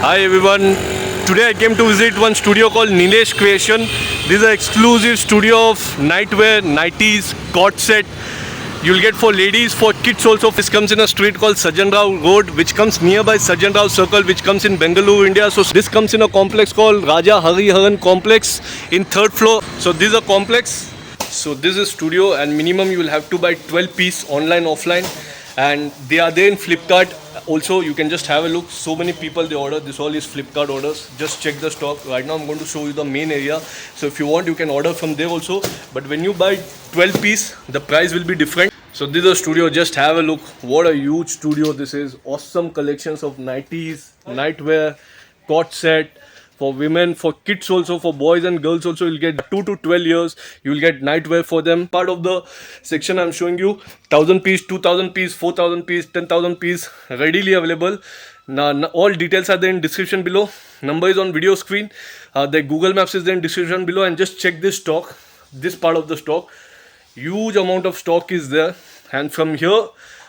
Hi everyone. Today I came to visit one studio called Nilesh Creation. This is an exclusive studio of nightwear, nighties, court set. You'll get for ladies, for kids also. This comes in a street called Sajan Rao Road, which comes nearby Sajan Rao Circle, which comes in Bengaluru, India. So this comes in a complex called Raja Hariharan Complex in third floor. So this is a complex. So this is studio, and minimum you will have to buy 12 piece online, offline, and they are there in Flipkart. Also, you can just have a look. So many people they order. This all is Flipkart orders. Just check the stock. Right now I'm going to show you the main area. So if you want, you can order from there also. But when you buy 12 piece, the price will be different. So this is a studio. Just have a look. What a huge studio this is. Awesome collections of nighties, nightwear, court set. For women, for kids also, for boys and girls also, you'll get 2 to 12 years. You'll get nightwear for them. Part of the section I'm showing you, 1000 piece, 2000 piece, 4000 piece, 10,000 piece, readily available. Now, all details are there in description below. Number is on video screen. The Google Maps is there in description below, and just check this stock, this part of the stock. Huge amount of stock is there, and from here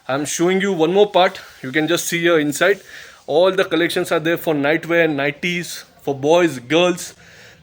I'm showing you one more part. You can just see here inside. All the collections are there for nightwear, nighties, for boys, girls,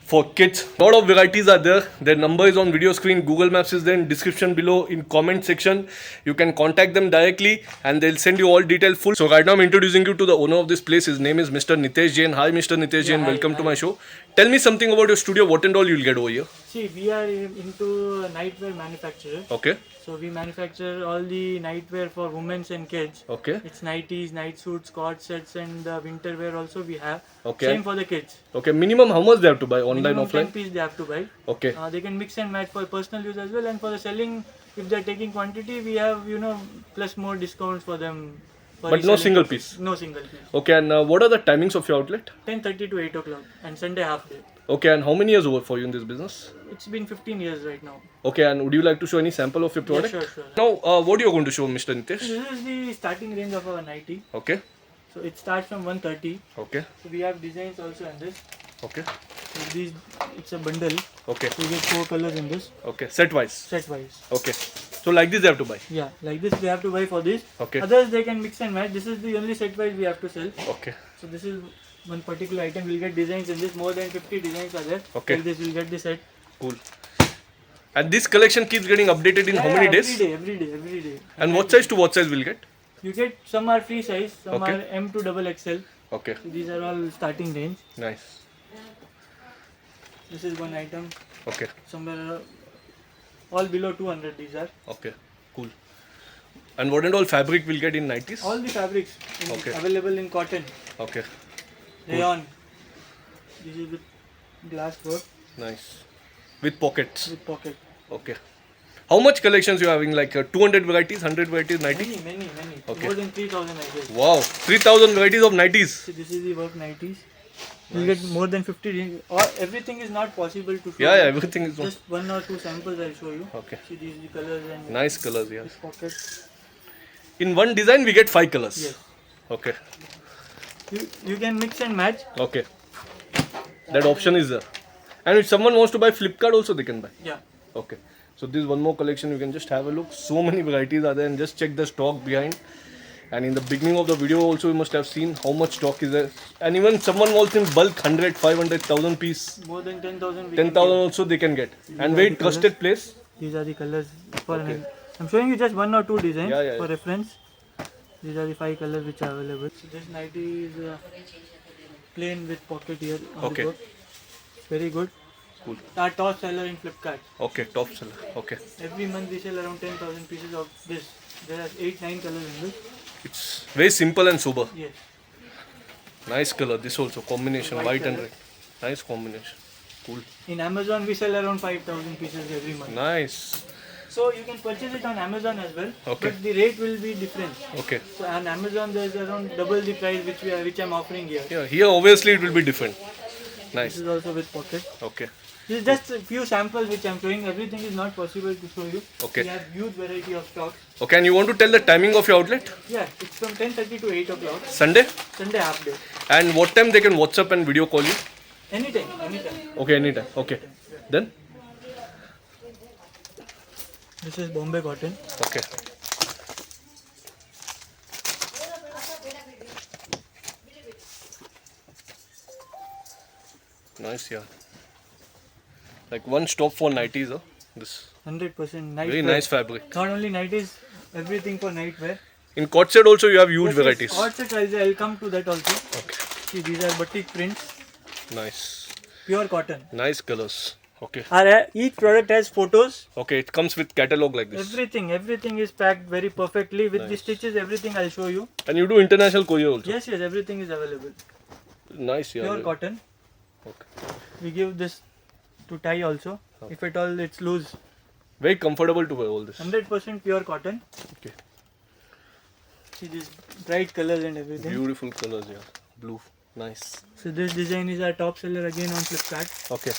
for kids. Lot of varieties are there. Their number is on video screen. Google Maps is there in description below. In comment section, you can contact them directly and they'll send you all detail full. So right now I'm introducing you to the owner of this place. His name is Mr. Nitesh Jain. Hi Mr. Nitesh Jain, welcome to my show. Tell me something about your studio. What and all you'll get over here? See, we are into nightwear manufacturer. Okay. So we manufacture all the nightwear for women and kids. Okay. It's nighties, night suits, cord sets, and winter wear also we have. Okay. Same for the kids. Okay. Minimum how much they have to buy online, Minimum offline? 10 piece they have to buy. Okay. They can mix and match for personal use as well, and for the selling, if they're taking quantity, we have plus more discounts for them. For But no single piece. No single piece. Okay. And what are the timings of your outlet? 10:30 to 8 o'clock, and Sunday half day. Okay. And how many years over for you in this business? It's been 15 years right now. Okay, and would you like to show any sample of your product? Yeah, sure. Now, what you are going to show, Mr. Nitesh? This is the starting range of our nightie. Okay, So it starts from 130. okay, So we have designs also in this. okay, So these, it's a bundle. okay, So you get 4 colors in this, okay, set wise. set wise. Okay, so like this they have to buy. Yeah, like this they have to buy for this. Okay, Others they can mix and match. This is the only set wise we have to sell. okay, So this is one particular item. We'll get designs in this. More than 50 designs are there. Okay. Like this, we'll get the set. cool. And this collection keeps getting updated in how many days? Every day. And what size to what size will get? You get, some are free size, some Okay. are M to double XL. Okay, So these are all starting range. nice. This is one item. Okay, Somewhere all below 200 these are. okay, cool. And what and all fabric will get in 90s? All the fabrics Okay. available in cotton, Okay, rayon. This is with glass work nice. With pockets. with pocket. Okay. How much collections you having? Like 200 varieties, 100 varieties, 90? Many. Okay. More than 3,000 I guess. Wow, 3000 varieties of 90s. So this is the work 90s. You get more than 50. Everything is not possible to show. Yeah, you. everything is Just 1 or 2 samples I'll show you. okay. See these the colors and Nice colors, yeah. this pocket. In one design, we get 5 colors. Yes. Okay, You can mix and match. okay. That option is there. And if someone wants to buy Flipkart, also they can buy. Yeah. Okay. So this is one more collection. You can just have a look. So many varieties are there, and just check the stock behind. And in the beginning of the video, also you must have seen how much stock is there. And even someone wants in bulk 100, 500, 1000 piece, More than 10,000. 10,000 also they can get. And are very the colours. trusted place. These are the colors for Okay. I'm showing you just 1 or 2 designs Yeah. for reference. These are the 5 colors which are available. So this nightie is plain with pocket here on Okay. the book. Very good. Cool. Our top seller in Flipkart. Okay, top seller. Okay. Every month we sell around 10,000 pieces of this. There are 8-9 colors in this. It's very simple and sober. Yes. Nice color. This also combination, White white and color. red. Nice combination. Cool. In Amazon we sell around 5,000 pieces every month. Nice. So you can purchase it on Amazon as well. Okay. But the rate will be different. Okay. So on Amazon there's around double the price which I'm offering here. Yeah, here obviously it will be different. This Nice. is also with pocket. Okay. This is just a few samples which I'm showing. Everything is not possible to show you. Okay. We have huge variety of stock. Okay, and you want to tell the timing of your outlet? Yeah, it's from 10:30 to 8 o'clock. Sunday? Sunday half day. And what time they can WhatsApp and video call you? Anytime. Okay, anytime. Okay. Then? This is Bombay cotton. Okay. Nice, yeah. Like one stop for nighties, huh? This 100% night very wear. nice fabric. Not only nighties, everything for night wear. In cord set also you have huge varieties. Yes, I'll come to that also. Okay. See, these are batik prints, Nice. pure cotton. Nice colors. Okay. Each product has photos. Okay, it comes with catalog like this. Everything is packed very perfectly with the Nice. stitches. Everything I'll show you. And you do international courier also. Yes, everything is available. Nice, yeah. Pure cotton. Okay. We give this to tie also. If at all it's loose. Very comfortable to wear all this. 100% pure cotton. Okay. See these bright colors and everything. Beautiful colors, yeah. Blue. Nice. So this design is our top seller again on Flipkart. Okay.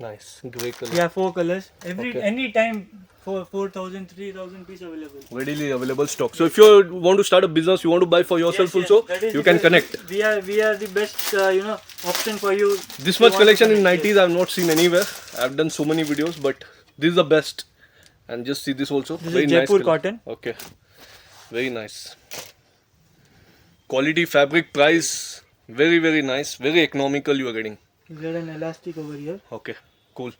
Nice. Grey color. We have 4 colors. Okay. Any time for 4,000, 3,000 piece available. Readily available stock. So if you want to start a business, you want to buy for yourself Yes, also, that is you the can best. connect. We are the best option for you. This If much you want to collection in connect, 90s I have not seen anywhere. I have done so many videos, but this is the best. And just see this also. This very is nice Jaipur color. cotton. Okay. Very nice. Quality, fabric, price, very, very nice. Very economical you are getting. You get an elastic over here. Okay, cool.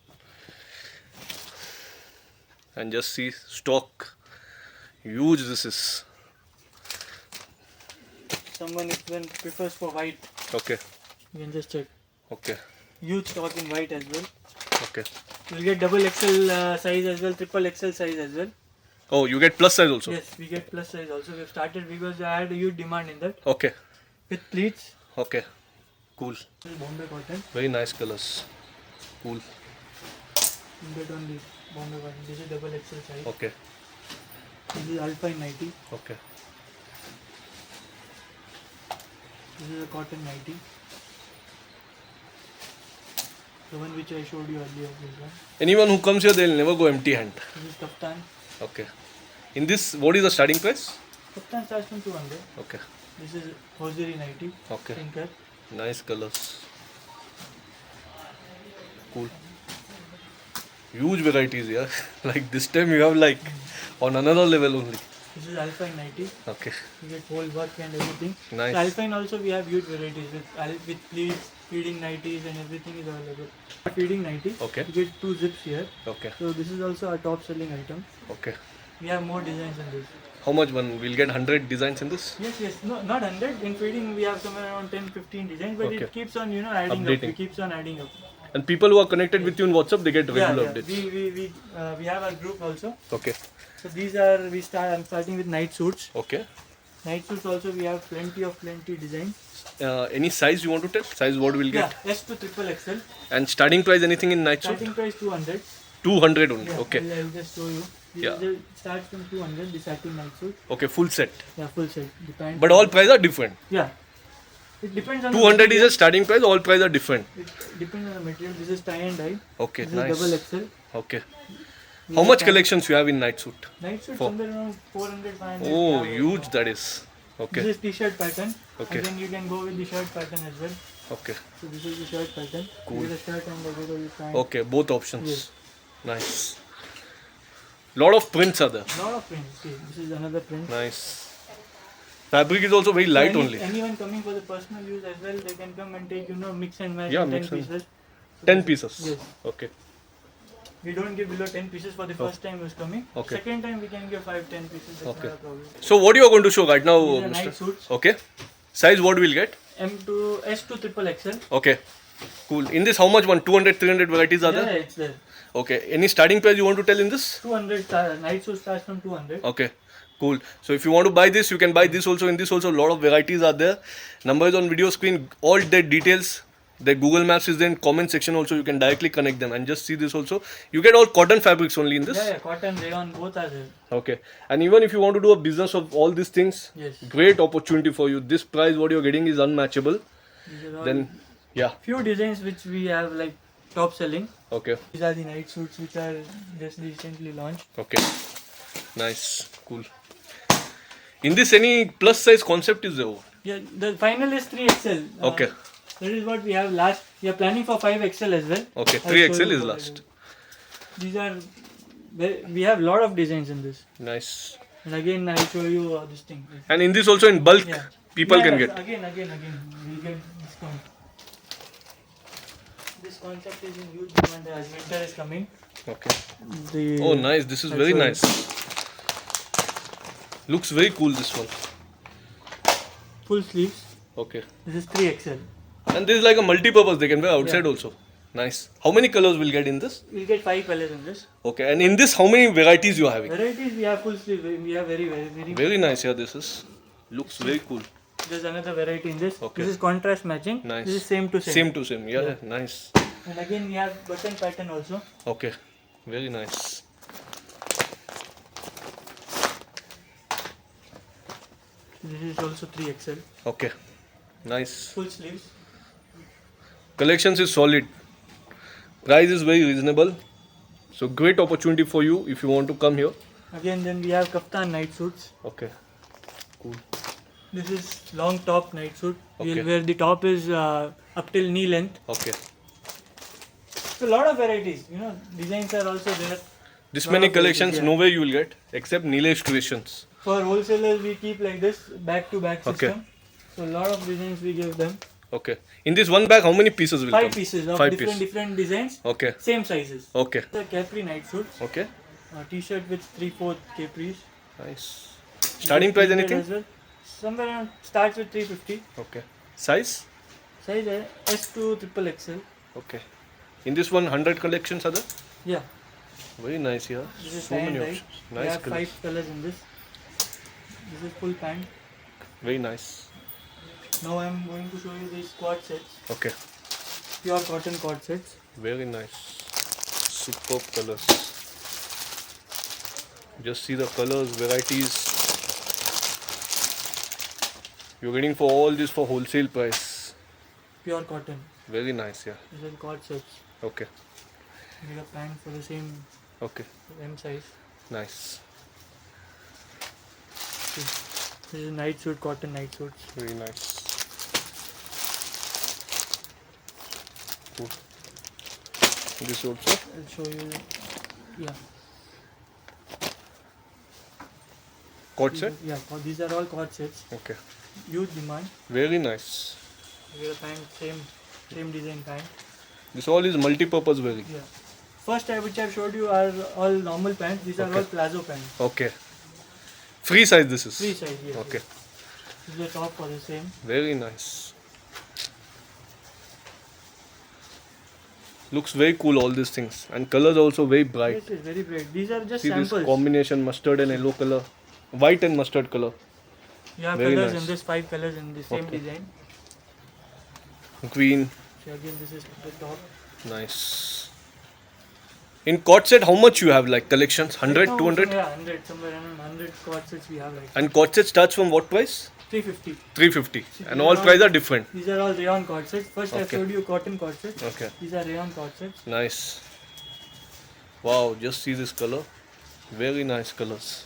And just see stock. Huge this is. Someone even prefers for white. Okay, You can just check. okay, Huge stock in white as well. okay. You'll get double XL size as well, triple XL size as well. Oh, you get plus size also? Yes, we get plus size also. We've started because I had a huge demand in that. Okay, With pleats. okay. Cool. This is Bombay cotton. Very nice colors. Cool. You get only Bombay cotton. This is double XL size. Okay, This is Alpine 90. okay. This is a cotton 90. The one which I showed you earlier. This one. Anyone who comes here, they'll never go empty hand. This is Kaftan. Okay. In this, what is the starting price? Kaftan starts from 200. Okay, This is Hosiery 90. okay. Tinker. Nice colors. Cool. Huge varieties here. Like this time you have like on another level only. This is Alpine 90. Okay. You get whole work and everything. Nice. So Alpine also we have huge varieties with pleats, feeding 90s and everything is available. Feeding 90. Okay. You get 2 zips here. Okay. So this is also our top selling item. Okay. We have more designs in this. How much one? We'll get 100 designs in this? Yes. No, not 100. In feeding we have somewhere around 10-15 designs, but Okay. it keeps on adding up. Updating. It keeps on adding up. And people who are connected with you in WhatsApp, they get regular updates. We have our group also. Okay. So these are I'm starting with night suits. Okay. Night suits also we have plenty designs. Any size you want to tell? Size what we'll get? Yeah, S to triple XL. And starting price anything in night suit? Starting price 200. 200 only. Yeah, Okay. I'll just show you. Yeah. It starts from 200. The satin night suit. Okay, full set. Yeah, full set. Depends. But all prices are different. Yeah. It depends on. 200 the is a starting price, all prices are different. It depends on the material. This is tie and dye. Okay, This nice. is double XL. Okay. We How have much tie- collections you have in night suit? Night suit for- somewhere around 400, 500. Oh, yeah, huge that is. Okay. This is t-shirt pattern. Okay. And then you can go with the shirt pattern as well. Okay. So this is the shirt pattern. Cool. This is a shirt and a bit of the pant. Okay, both options. Yes. Nice. Lot of prints are there. Lot of prints. See, this is another print. Nice. Fabric is also very So light only. Anyone coming for the personal use as well, they can come and take, mix and match Yeah, 10 mix and- pieces. 10 pieces. Yes. Okay. We don't give below 10 pieces for the first time who's coming. Okay. Second time we can give 5-10 pieces. That's Okay. not a problem. So what you are going to show right now, These are night Mr. suits. Okay. Size what we'll get? M to S to triple XL. Okay. Cool. In this, how much one? 200, 300 varieties are Yeah, there? it's there. Okay. Any starting price you want to tell in this? 200 night suit starts from 200. Okay. Cool. So if you want to buy this, you can buy this also. In this also, a lot of varieties are there. Number is on video screen. All their details. Their Google Maps is there in comment section also. You can directly connect them and just see this also. You get all cotton fabrics only in this. Yeah, cotton, rayon, both are there. Okay. And even if you want to do a business of all these things, Yes. great opportunity for you. This price what you're getting is unmatchable. These are all Then, yeah. few designs which we have like top selling. Okay. These are the night suits which are just recently launched. Okay. Nice. Cool. In this, any plus size concept is there? Yeah, the final is 3XL. Okay. That is what we have last. We are planning for 5XL as well. Okay. I'll 3XL show you is what last. it is. These are, we have lot of designs in this. Nice. And again, I'll show you this thing. And in this also in bulk, Yeah. people Yeah, can yes, get. Again, we'll get discount. concept is in huge demand as winter is coming. Okay. The Oh, nice. This is I'll very show you. nice. Looks very cool, this one. Full sleeves. Okay. This is 3XL. And this is like a multi-purpose. They can wear outside Yeah. also. Nice. How many colors will get in this? You'll get 5 colors in this. Okay. And in this, how many varieties you are having? Varieties we have full sleeve. We have very. Very nice. Yeah, this is. Looks very cool. There's another variety in this. Okay. This is contrast matching. Nice. This is same to same. Same to same. Yeah, Yeah. nice. And again we have button pattern also. Okay. Very nice. This is also 3XL. Okay. Nice. Full sleeves. Collections is solid. Price is very reasonable. So great opportunity for you if you want to come here. Again then we have kaftan night suits. Okay. Cool. This is long top night suit. Okay. Where the top is up till knee length. Okay. So a lot of varieties. Designs are also there. This Lot many of varieties, collections yeah. nowhere you will get except Nilesh Creations. For wholesalers we keep like this back to back Okay. system. So a lot of designs we give them. Okay. In this one bag, how many pieces will 5 come? pieces of 5 different pieces. different designs. Okay. Same sizes. Okay. The capri night suits. Okay. T-shirt with 3/4 capris. Nice. Starting price Printed anything? as well. Somewhere around starts with 350. Okay. Size? Size S to triple XL. Okay. In this one, 100 collections are there? Yeah. Very nice here. This is So pant many type. options. We Nice have color. 5 colors in this. This is full pant. Very nice. Now I am going to show you these quad sets. Okay. Pure cotton quad sets. Very nice. Superb colors. Just see the colors, varieties. You're getting for all this for wholesale price. Pure cotton. Very nice, yeah. These are quad sets. Okay. We have pant for the same Okay. M size. Nice. This is night suit, cotton night suits. Very nice. Cool. This also. I'll show you. Yeah. Quad set? Yeah, these are all quad sets. Okay. Huge demand. Very nice. We have pant, same design pant. This all is multi-purpose wearing. Yeah. First type which I've showed you are all normal pants. These are Okay. all plazo pants. Okay. Free size this is. Free size, yes. Okay. This is the top for the same. Very nice. Looks very cool, all these things. And colors also very bright. This is very bright. These are just See this samples. combination, mustard and yellow color. White and mustard color. You have very colors nice. in this, 5 colors in the same Okay. design. Green. So again, this is the top. Nice. In quad set, how much you have like collections? 100, Right now, 200? Yeah, 100. Somewhere around 100 quad sets we have like And quad set starts from what price? 350. 350. See, And these all are prices are different. These are all rayon quad sets. First I Okay. showed you cotton quad sets. Okay. These are rayon quad sets. Nice. Wow, just see this color. Very nice colors.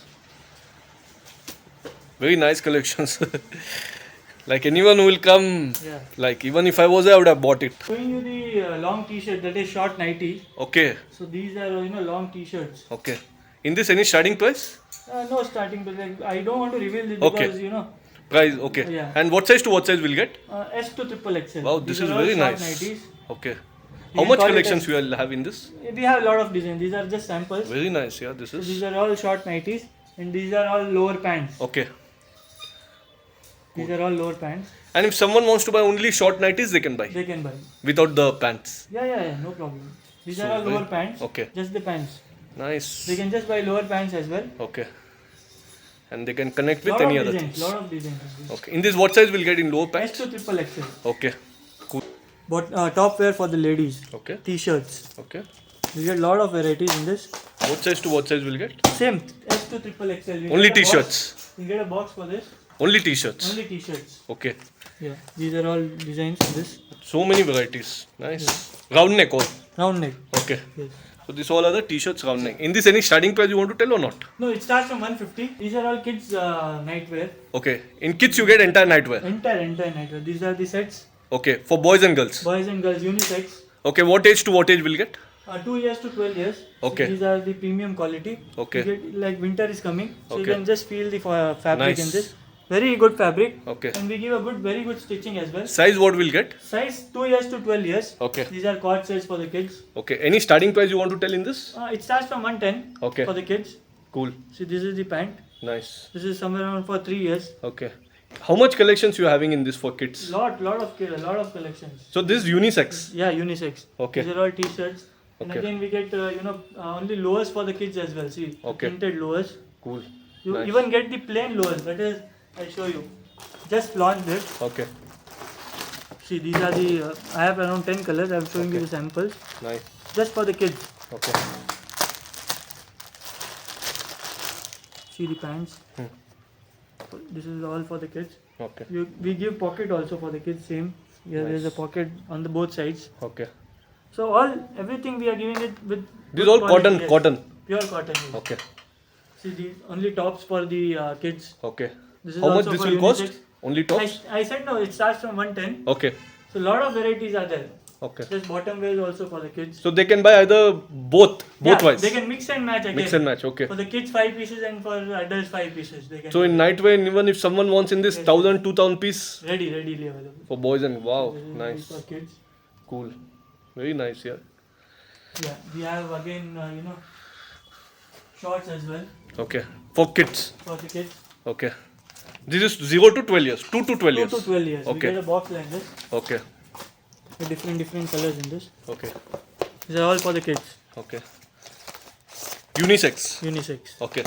Very nice collections. Like anyone who will come, Yeah. like even if I was there, I would have bought it. Showing you the long t-shirt, that is short nighty. Okay, So these are long t-shirts. okay. In this, any starting price? No starting, but like, I don't want to reveal this Okay. because Price, okay. Yeah. And what size to what size will get? S to triple XL. Wow, this These is are all very short nice. nighties. Okay. You How can much call it collections as- you will have in this? We have a lot of designs. These are just samples. Very nice, yeah. This These is are all short nighties, and these are all lower pants. okay. These are all lower pants. And if someone wants to buy only short nighties, they can buy They can buy. without the pants. Yeah, no problem. These So are all very- lower pants. okay. Just the pants. Nice. They can just buy lower pants as well. Okay. And they can connect with Lot any of other designs. things. Lot of designs. Okay. In this, what size will get in lower S pants? to triple XL. Okay. Cool. But top wear for the ladies. Okay. T-shirts. Okay. You get lot of varieties in this. What size to what size will get? Same S to triple XL. You Only get a box- t-shirts. You get a box for this. Only t-shirts. Only t-shirts. Okay. Yeah. These are all designs in this. So many varieties. Nice. Round neck all. Round neck. Okay. Yes. So this all are the t-shirts round neck. In this, any starting price you want to tell or not? No, it starts from 150. These are all kids nightwear. Okay. In kids, you get entire nightwear. Entire nightwear. These are the sets. Okay. For boys and girls. Boys and girls unisex. Okay. What age to what age will get? 2 years to 12 years. Okay. So these are the premium quality. Okay. You get, like winter is coming, so you Okay. can just feel the fabric Nice. in this. Very good fabric. Okay. And we give a very good stitching as well. Size what we'll get? Size 2 years to 12 years. Okay. These are cord sets for the kids. Okay. Any starting price you want to tell in this? It starts from 110 Okay. for the kids. Cool. See, this is the pant. Nice. This is somewhere around for 3 years. Okay. How much collections you are having in this for kids? Lot of collections. So this is unisex. Yeah, unisex. Okay. These are all t-shirts. And Okay. again we get only lowers for the kids as well. See, Okay. printed lowers. Cool. You Nice. even get the plain lowers. That is, I'll show you. Just launched it. Okay. See, these are the. I have around 10 colors. I'm showing you Okay. the samples. Nice. Just for the kids. Okay. See the pants. Hmm. This is all for the kids. Okay. We give pocket also for the kids. Same. Here there's a Nice. pocket on the both sides. Okay. So everything we are giving it with. This is good all quality, cotton. yes. Cotton. Pure cotton. Yes. Okay. See, the only tops for the kids. Okay. This is How much also this for will cost? unisex. Only tops? I said no. It starts from 110. Okay. So lot of varieties are there. Okay. There's bottom wears also for the kids. So they can buy either both Yeah, wise. they can mix and match again. Mix and match. Okay. For the kids 5 pieces and for adults 5 pieces. They can So in nightwear, even if someone wants in this Yes. 1,000, 2,000 piece readily available. for boys and wow, This is nice, for kids. cool, very nice. Yeah. Yeah, we have again shorts as well Okay. For kids. for the kids. Okay. This is 0 to 12 years. 2 to 12 2 years. to 12 years. Okay. We get a box like this Okay. with different colors in this. Okay. These are all for the kids. Okay. Unisex. Unisex. Okay.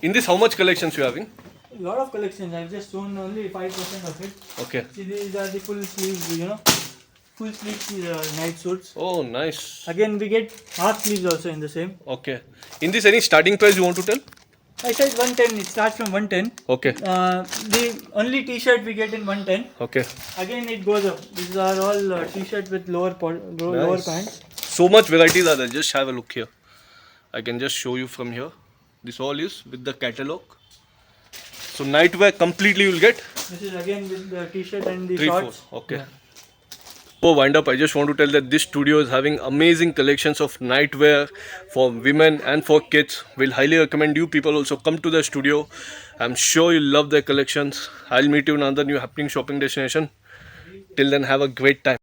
In this, how much collections you having? A lot of collections. I've just shown only 5% of it. Okay. See, these are the full sleeves, full sleeves night suits. Oh, nice. Again, we get half sleeves also in the same. Okay. In this, any starting price you want to tell? I said 110. It starts from 110. Okay. The only t-shirt we get in 110. Okay. Again, it goes up. These are all t-shirt with lower Nice. pants. So much varieties are there. Just have a look here. I can just show you from here. This all is with the catalog. So nightwear completely you will get This is again with the t-shirt and the 3, 4. shorts. Okay. Yeah. For wind up, I just want to tell that this studio is having amazing collections of nightwear for women and for kids. We'll highly recommend you people also come to the studio. I'm sure you'll love their collections. I'll meet you in another new happening shopping destination. Till then, have a great time.